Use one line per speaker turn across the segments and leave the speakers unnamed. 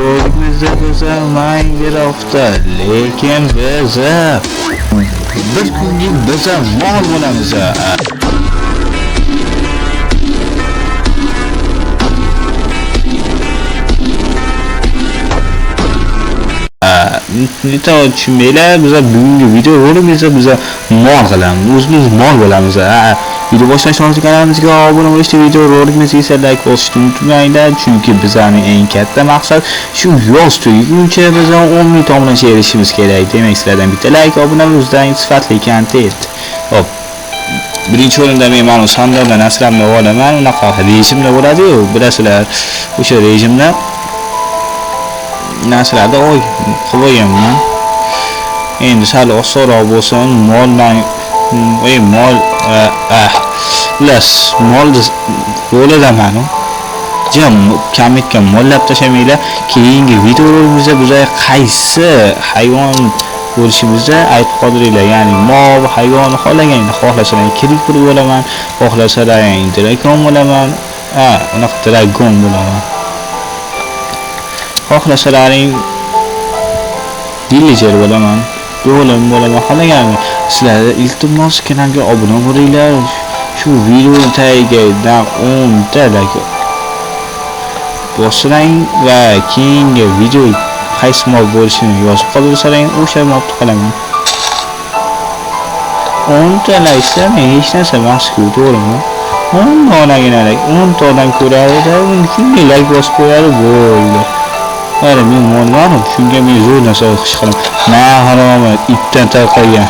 videomizda biza Minecraftda, lekin biza bir kunga biza mol bo'lamiz. Neta tushunmaylar, biza bugungi video roligimizda biza mol qilamiz, o'zimiz mol bo'lamiz. Video boshlashdan oldin kanalimizga obuna bo'lishni, video roligimizga esa like bosishni unutmanglar, chunki bizning eng katta maqsad shu yoz tugaguncha biza 10 ming obunachiga erishishimiz kerak. Demak, sizlardan bitta like, obuna va o'zdan sifatli kontent. Hop. Birinchi o'rinda men mana sandaldan asramni olaman, unaqa rejimda bo'ladi-ku, bilasizlar. O'sha rejimda narsalarda qo'yaman. Endi sal osonroq bo'lsin, moldan mol molni o'laman. Jam kamikka mollab tashamanglar. Keyingi videolarimizda biz qaysi hayvon bo'lishimizni aytib qoldiringlar. Ya'ni mol, hayvon xohlaganingni xohlasalar creeper bo'laman, xohlasalar dragon bo'laman. Unaqa dragon bo'laman. Xohlasalaring villager bo'laman, golem bo'laman, xohlaganingni. Sizlar iltimos kanalga obuna bo'linglar. Shu video tagiga 10 ta like bosing va keyingi video qaysi mol bo'lishini yozib qoldirsangiz o'sha molni qilaman. 10 ta like men hech narsa emas-ku, to'g'rimi? 10 donagina like, 10 ta odam ko'radi, uni like bosib qo'yadi, bo'ldi. Mana men molman, shunga men zo'r narsa qish qilaman. Na harom, itdan tarqalgan.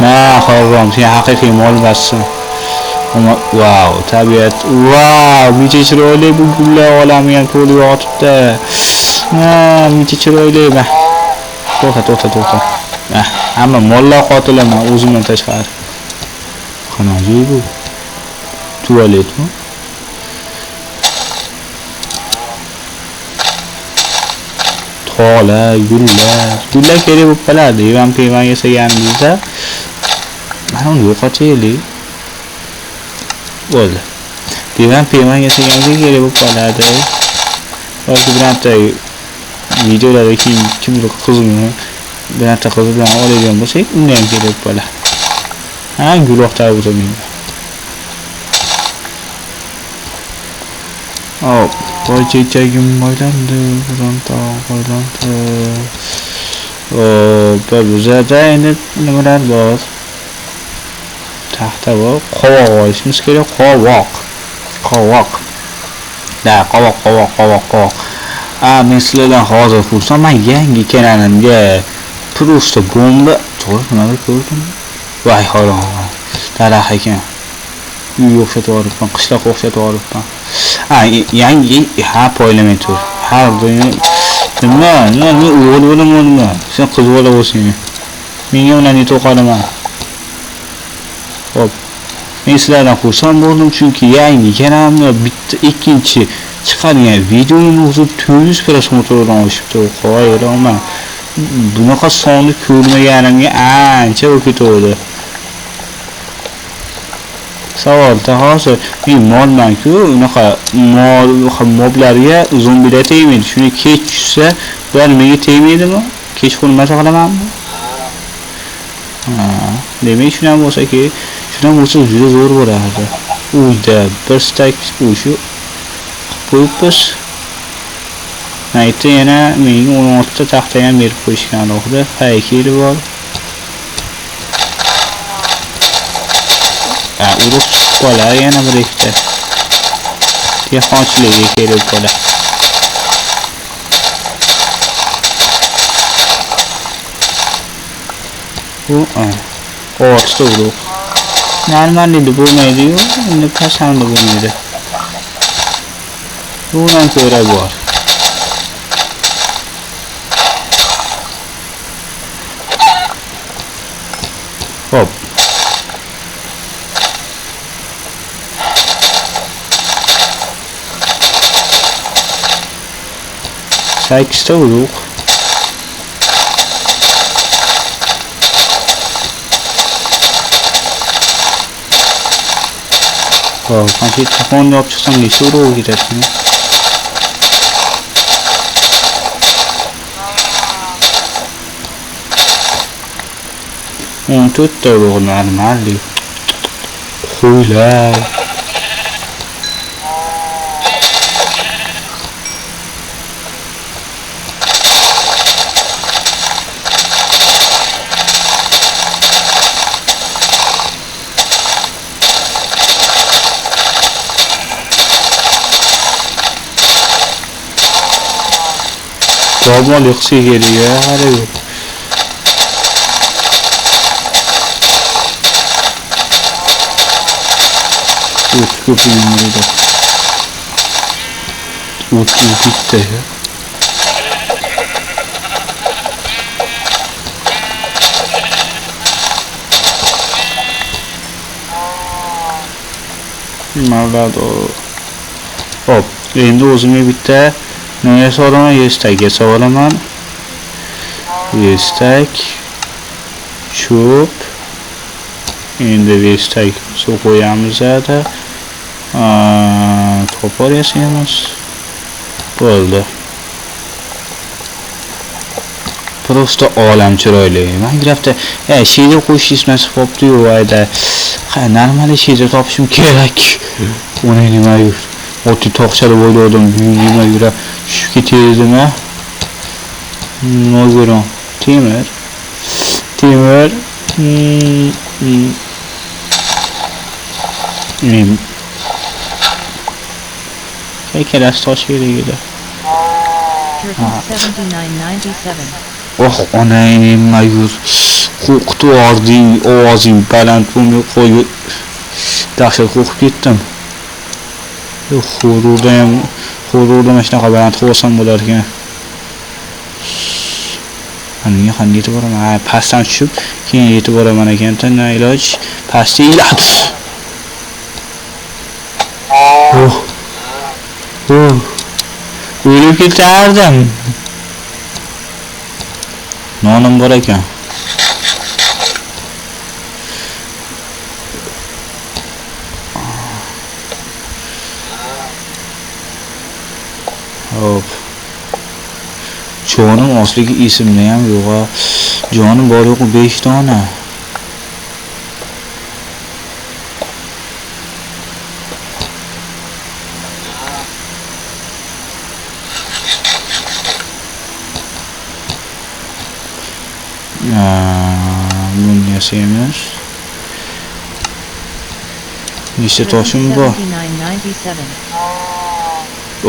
Na harom, sen haqiqiy molbasan. Wow, tabiat. Wow, micha chiroyli bu gullar olami ham to'lib yotibdi. Micha chiroyli. To'xta. Hamma mollar qotilaman o'zimdan tashqari. Qanaqa bu? Tualetmi? Tola, gullar kerak bo'lib qoladi. Evan yasaganimizda mana uni yo'qotaylik. Bo'ldi. Evan yasaganimizga kerak bo'lib qoladi. Balki birorta videolarda kimdir qizmi, birorta qiz bilan oladigan bo'lsak, unga ham kerak bo'lib qoladi. Guloqda o'tamayman. Chechagim boylandi, boylandi. Bizada endi nimalar bor? Taxta bor, qovoq olishimiz kerak, qovoq. Qovoq. Men sizlardan hozir xursandman, yangi kanalimga просто bomba, to'g'ri nima ko'rdim? Voy hayron. Daraxt ekan. Uy o'xshatib olibman, qishloq o'xshatib olibman. Yangi poylamay tur. Har doim nima o'g'il sen qiz bola bo'lsang. Menga ularni to'qolaman. Hop. Men sizlardan xursand bo'ldim, chunki yangi kanalimda bitta ikkinchi chiqargan videoning o'zi 400 prosmotrdan oshibdi. Qo'yiraman. Bunaqa sonni ko'rmaganimga ancha o'tib ketdi. Savolda hozir men molman-ku, unaqa moblarga zombilar tegmaydi. Shuni kech tushsa, ular menga tegmaydimi? Kech qo'nmasa qilamanmi? Demak, shundan bo'lsa-ki, juda zo'r bo'lardi. Uyda bir stak o'sha qo'yibmiz. Naytda yana menga 16 ta taxta ham berib qo'yishgan alohida. Haykali bor. Urug' chiqib yana bir ikkita. Dehqonchilikga kerak bo'ladi. O'rta urug'. Normalda bo'lmaydi-yu, endi qasamda bo'lmaydi. Bundan ko'ra bor. Hop. Sakkizta urug'. Qancha telefonni olib chiqsam nechta urug' ketadi? 14 ta urug'i normallik. Qo'ylar. Normal yo'qsa geliyor. Hadi. Köpüğünü bitti ya. Maldado. Hop, endi o'zimga bitta nega so'raman, yestakga so'raman. Yestak. Cho'p. Endi yestak suv qo'yamiz da. Topar yasaymiz. Bo'ldi. Просто olam chiroyli. Minecraftda shader qo'yish ismasi qopdi-yu, ayda. Normal shader topishim kerak. Uni nima yur. O'ti toqchada o'yladim, nima yura. Tushib ketdimi? No'g'ron. Temir. Keras tosh kerak edi. Oh, onang nima yur. Qo'rqitib yubording, ovozing baland bo'lmay qo'yib. Dahshat qo'rqib ketdim. Hururda mana shunaqa baland qo'ysam bo'lar ekan. Menga qanday yetib boraman? Pastdan tushib, keyin yetib boraman ekan. Tanna iloj, pastda iloj. O'lib ketardim. Nonim bor ekan. Hop. Jonim osligi esimda ham yo'q. Jonim bor yo'q 5 dona. Bunu yasayamiz. Nechta toshim bor?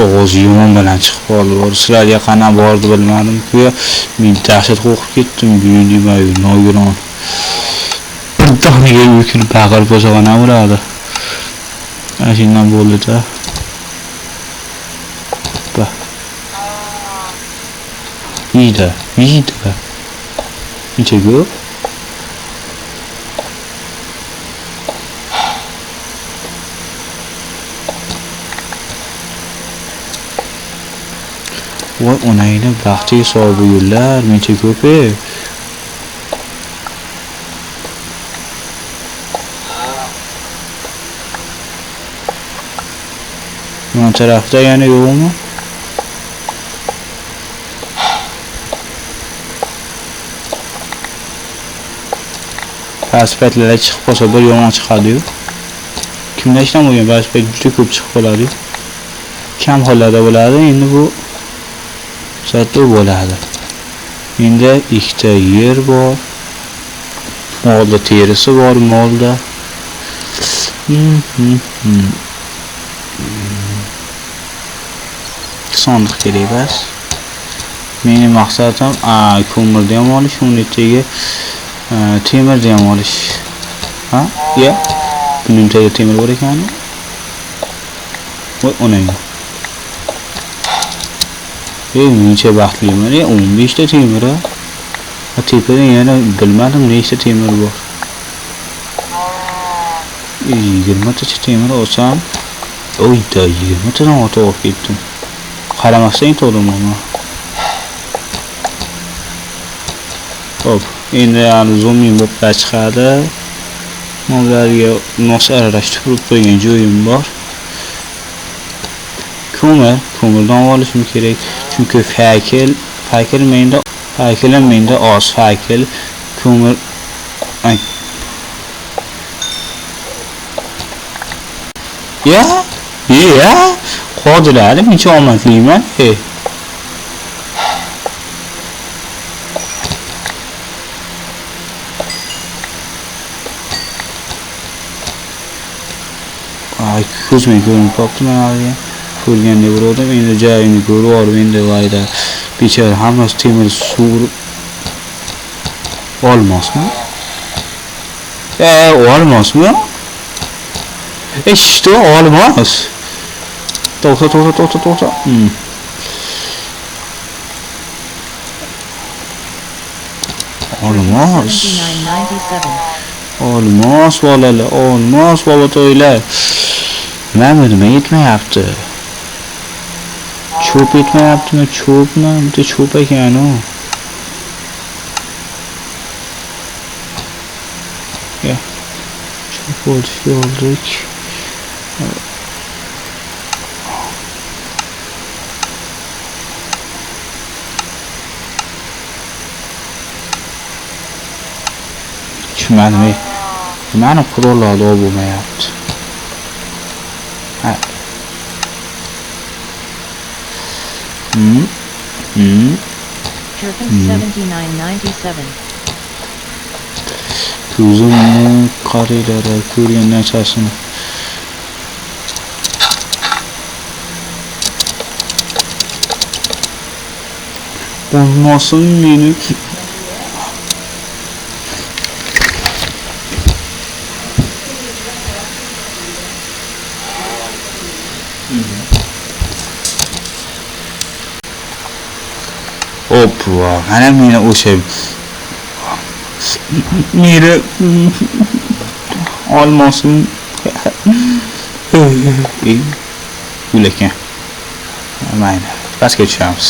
Og'iz yomon bilan chiqib qoldi. Sizlarga qana bordi bilmadim-ku. Men dahshat qo'rqib ketdim. Nima nogiron. Bir doniga yukilib baqirib o'zag'ana uradi. Ana shundan bo'ldi-da. Ba. Yida. Necha ko'p? Voy onangni baxti hisobi yo'llar, necha ko'p ey. Mana tarafda yana yo'qmi? Paspatlar chiqib qolsa bir yomon chiqadi-yu. Kimlar ishdan bo'lgan paspat juda ko'p chiqib qoladi. Kam hollarda bo'ladi, endi bu satto bo'ladi. Endi ikkita yer bor. Molda terisi bor, molda. Sandiq kerak emas. Mening maqsadim ko'mirni ham olish, uni tagiga temirni ham olish. Ha? Ya. Buning tagiga temir bor ekan. Voy onang. Necha baxtliman, 15 ta temir. Tepada yana bilmadim nechta temir bor. 20 ta temir olsam, oyda 20 tadan ortiq olib ketdim. Qaramasdan to'g'rimi mana. Hop, endi zo'min bo'lib chiqadi. Mollarga nos aralashtirib qo'ygan joyim bor. Ko'mirdan olishim kerak. Chunki fakil menda oz fakil ko'mir Ay. Ya. Ya. Qodilarim hiç omadliyman. Ay, ko'zimga ko'rinib qolibdi mana. Ko'rganda birovdim, endi joyini ko'rib olib, endi vayda bechora hammasi temir sug'urib olmasmi? Olmasmi? İşte olmaz. To'xta. Olmaz. Olmaz bolalar, olmaz bolatoylar. Nima yetmayapti? Cho'p yetmayaptimi? Cho'pmi? Bitta cho'p ekan u. Ya. Cho'p oldik. Tushunmadim. Nimani qurollar bo'lmayapti? Ha.
Turpin 7997.
Ko'zimni qaraylar, ko'rgan narsasini. Olmasın meni. Hoppa, ana meni o'sha meni olmasin. Ulekan. Mayli, pastga tushamiz.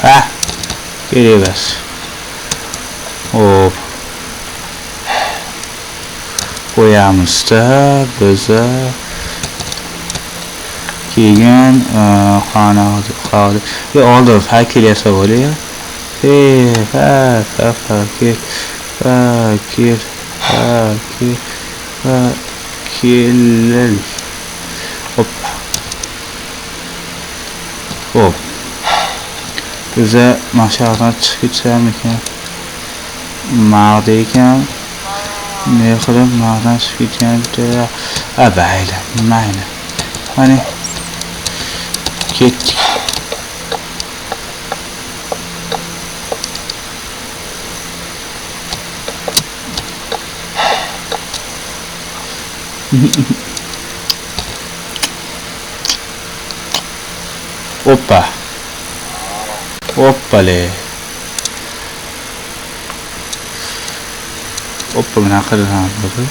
Ha, kerak. Hop. Qo'yamizda biza keyin qanaqa oldi fakir yasab olay. Fakir. Hop. Hop. Biza mashaqat chiqib ketsam ekan. Ma'da ekan. Ne qilib ma'dan chiqib ketganda abayli, mayli. Mana ketdik. Hoppa. Hoppale. Hoppa buna qilgan bo'ldi.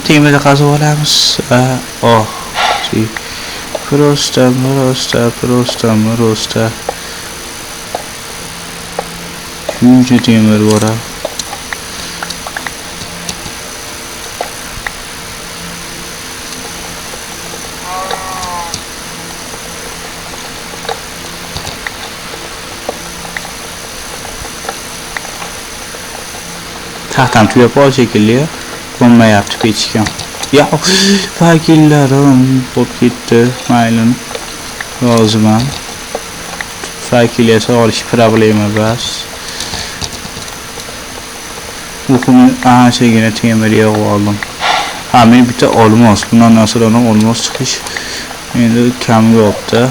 Temirni qazib olamiz. Просто. Shuncha temir bor. Taxtam tugab qoldi shekilli. Qo'nmayapti pechkam. Ya, fakillarim bo'lib ketdi. Mayli. Roziman. Fakiliyasi olish problema bas. Muhimi anchagina temir yig'ib oldim. Ha, men bitta olmos, bundan nasrona olmos chiqish endi kam yo'qda.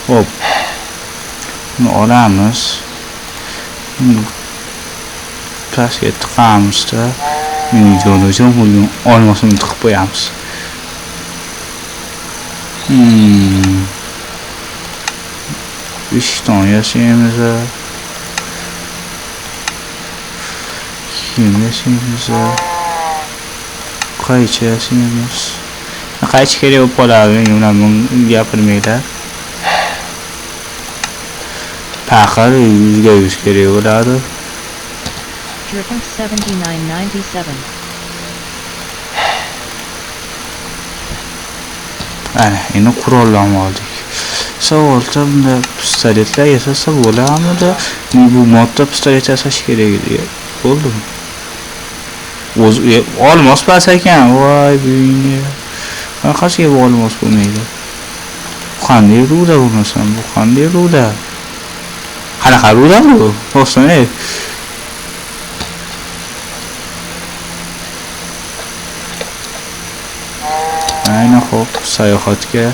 Hop. Buni olamiz. Pastga tiqamizda. Mening jo'najim bo'lgan olmosini tiqib qo'yamiz. Ishton yashaymiz. Kim yashaymiz? Qaychi yashaymiz? Qaychi kerak bo'lib qoladi, ular gapirmaydi. Paqir 100 kerak bo'ladi.
Turpin 7997.
Ana, endi qurollarni oldik. Savolda bunda pistoletlar yasasa bo'ladimi-da? Bu modda pistolet yasash kerak edi. Bo'ldimi? O'zi olmos bas ekan. Voy buyinga. Qanaqasiga olmos bo'lmaydi? Qanday ruda bo'lmasam, bu qanday ruda? Qanaqa ruda bu? To'xtang. Ayni xo'p, sayohatga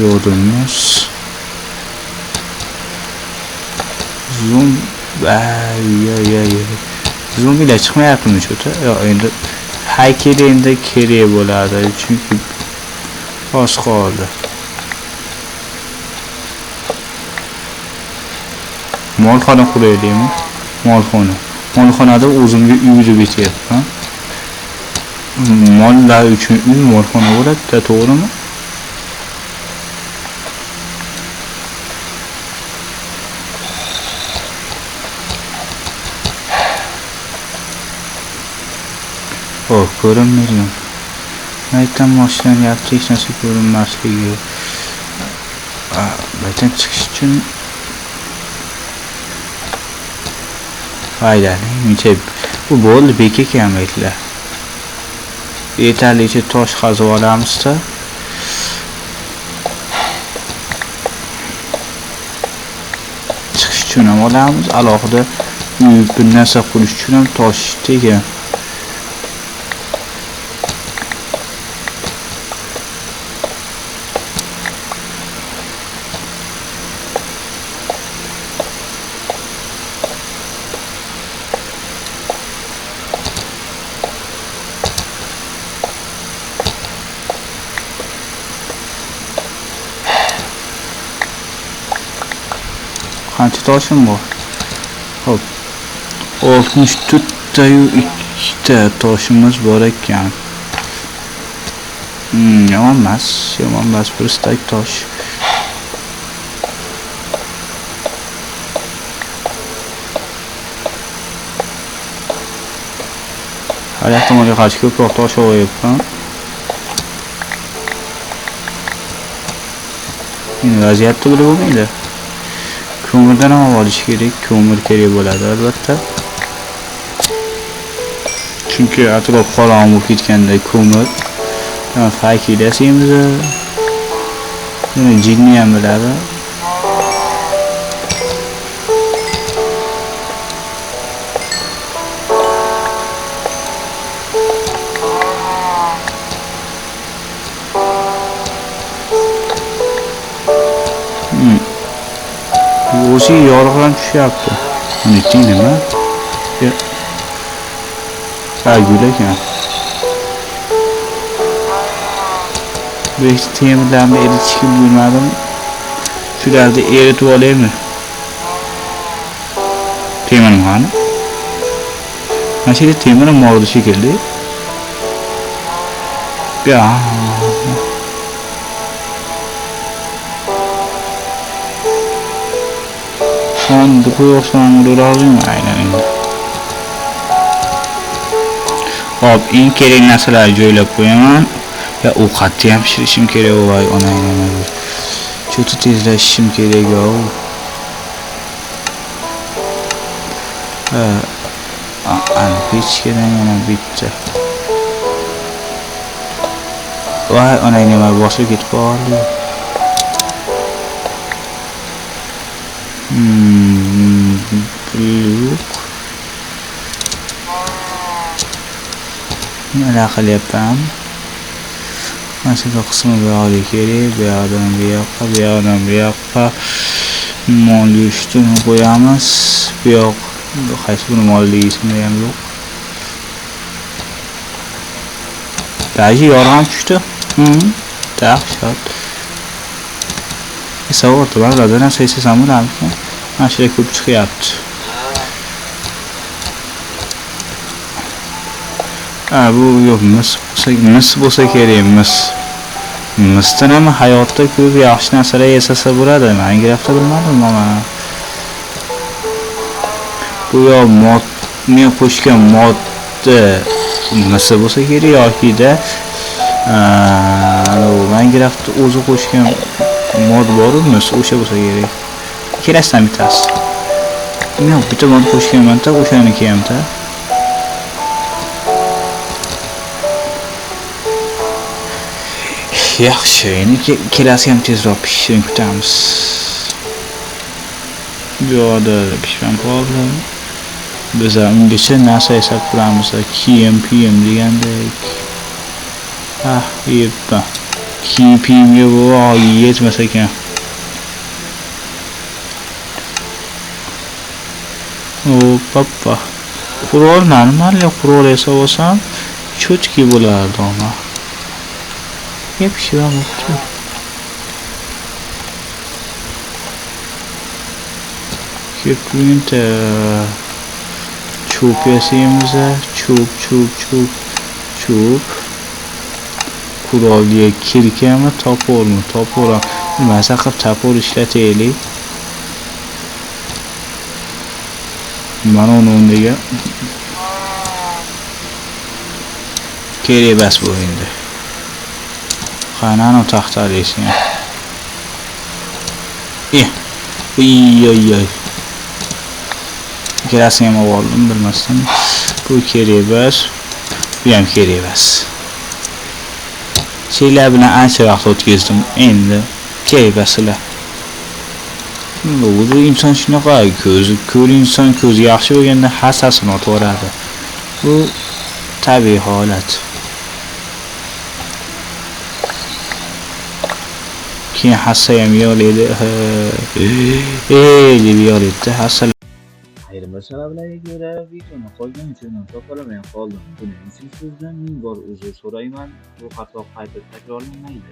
yo'limiz. Zoom zombilar chiqmayaptimi cho'ta? Yo'q, endi haykal endi kerak bo'ladi, chunki oz qoldi. Molxona quraylikmi? Molxonada o'zimga uyni bityapman. Mollar uchun uy molxona bo'ladi-da, to'g'rimi? Oh, ko'rinmaydi. Aytam mashinalar hech narsa ko'rinmasligi. Baytan chiqish uchun foydali. Mencha bu bo'ldi, bek ekan aytlar. Yetarlicha tosh qazib olamiz-da. Chiqish uchun ham olamiz, alohida bir narsa qurish uchun ham tosh tegan. Qancha toshim bor? Hop. 64 tayu 2 toshimiz bor ekan. Yomon emas, bir stak tosh. Hali ehtimolga qarshi ko'proq tosh olyapman. Endi vaziyatni bilib bo'lmaydi. Ko'mirdan ham olish kerak, ko'mir kerak bo'ladi albatta. Chunki atrof qorong'u bo'lib ketganda ko'mir fakir yasaymiz. Buni jinni ham biladi. O'zi yorug'lan tushyapti. Buni nima? Gul ekan. Bu temirlarni eritishga bo'lmadim. Shularni eritib olaymi? Temir qani? Mana shu temir mavjud shekilli. Ya. Sandık yoksan duralım aynen. Hop, en kerak narsalarni joylab qo'yaman. Ya ovqatni ham pishirishim kerak, voy onayman. Cho'ta tezlashishim kerak yo. Ana pechkadan yana bitta. Voy onayman, bosib ketib qoldi. Nima qilyapman? Mana shu qismi bu yoqqa kerak, bu yoqdan bu yoqqa, bu yoqdan bu yoqqa. Mol yushtini qo'yamiz. Bu yoq qaysi buni molligini ham yo'q. Daji yorg'am tushdi. Yaxshi. Savolda ba'zida narsa yesam bo'ladimi? Mana shu ko'p chiqyapti. Bu yo'q, mis bo'lsa kerak, misdan ham hayotda ko'p yaxshi narsalar yasasa bo'ladi. Men grafda bilmadim mana. Bu yo'q modni qo'shgan modda mis bo'lsa kerak yoki-da Minecraft o'zi qo'shgan mod bormi? O'sha bo'lsa kerak. Ikkalasidan bittasi. Yo'q, bitta mod qo'shganman-da, o'shaniki ham-da. Yaxshi, endi kelasi ham tezroq pishishini kutamiz. Bu yerda pishgan qoldi. Biz ungacha narsa hesab qilamiz, kiyim degandek. Yetdi. Kiyimga bu yetmas ekan. Papa. Qurol normalniy qurol hesab olsam, cho'tki bo'lardi ama. Yapıştıramadım. Köprünte çup yasayımıza çup kural diye kirkeme topor mu topora mesela topor işleteylik bana onun diye kerebes bu indi. Qanani taxta deysan. Oy. Kelasini ham oldim bilmasdan. Bu kerak emas. Bu ham kerak emas. Şeylar bilan ancha vaqt o'tkazdim. Endi kerak emaslar. Bu inson shunaqa ko'r inson ko'zi yaxshi bo'lganda hassasini o'tvoradi. Bu tabiiy holat. Keyin hassa ham yo'laydi. Deb yo'laydi hassa. Xayr, masalalarga ko'ra videoni qolgan uchun to'xtalamay qoldim. Buning uchun sizdan ming bor uzr so'rayman. Bu xato qayta takrorlanmaydi.